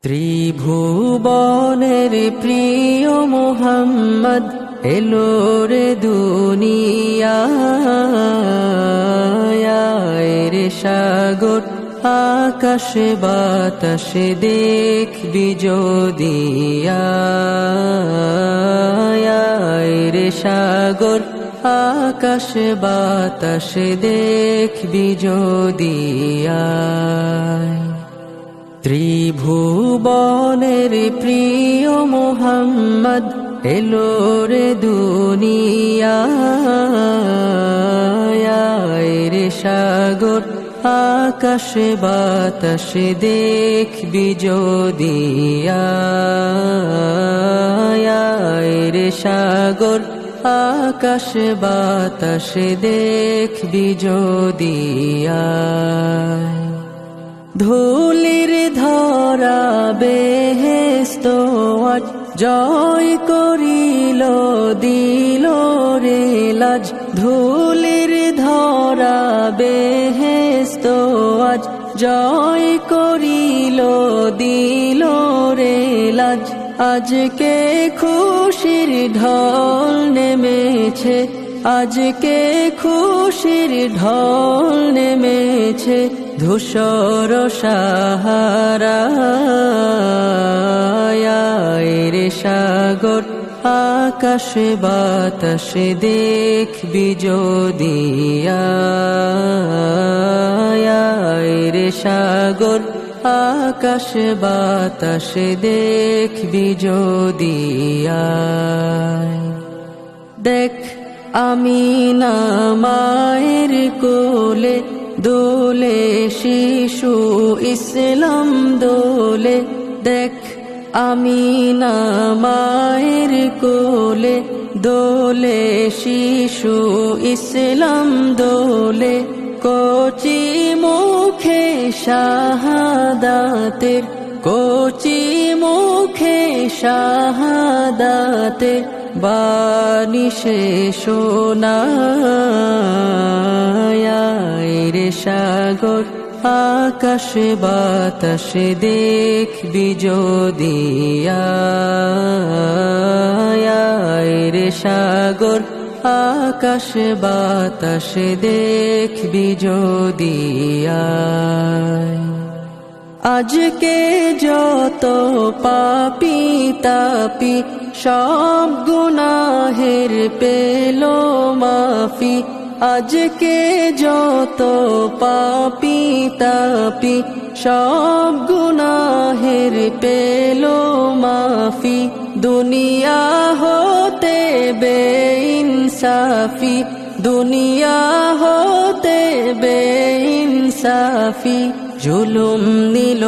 ত্রিভুবনের প্রিয় মোহাম্মদ এলো রে দুনিয়ায় রে সাগর আকাশে বাতাসে দেখবি যদি রে সাগর আকাশে বাতাসে দেখবি যদি ত্রিভুবনের প্রিয় মোহাম্মদ এলো রে দুনিয়ায় রে সাগর আকাশে বাতাসে দেখবি যদি রে সাগর আকাশে বাতাসে দেখবি যদি ধুলির ধরা বেহেশত আজ জয় করিল দিল রে লাজ ধুলির ধরা বেহেশত আজ জয় করিল দিল রে লাজ আজকে খুশির ঢল নেমেছে আজকে খুশির ঢল নেমেছে ধূসর সাহারা রে সাগর আকাশে বাতাসে দেখবি যদি রে সাগর আকাশে বাতাসে দেখবি যদি দেখ আমিনা মায়ের কোলে দোলে শিশু ইসলাম দোলে দেখ আমিনা মায়ের কোলে দোলে শিশু ইসলাম দোলে কচি মুখে শাহাদাতের কচি মুখে শাহাদাতের বাণী সে শোনায় রে সাগর আকাশে বাতাসে দেখবি যদি রে সাগর আকাশে বাতাসে দেখবি যদি আজকে যত পাপী তাপি সব গুনাহের পেল মাফি আজকে যত পাপী তাপি সব গুনাহের পেল মাফি দুনিয়া হতে বেইনসাফি দুনিয়া হতে বেইনসাফি জুলুম নিল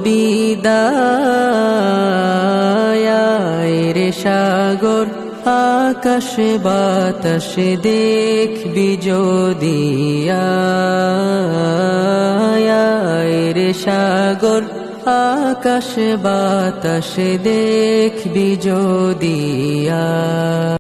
বিদায় রে সাগর আকাশে বাতাসে দেখবি যদি রে সাগর আকাশে বাতাসে দেখবি যদি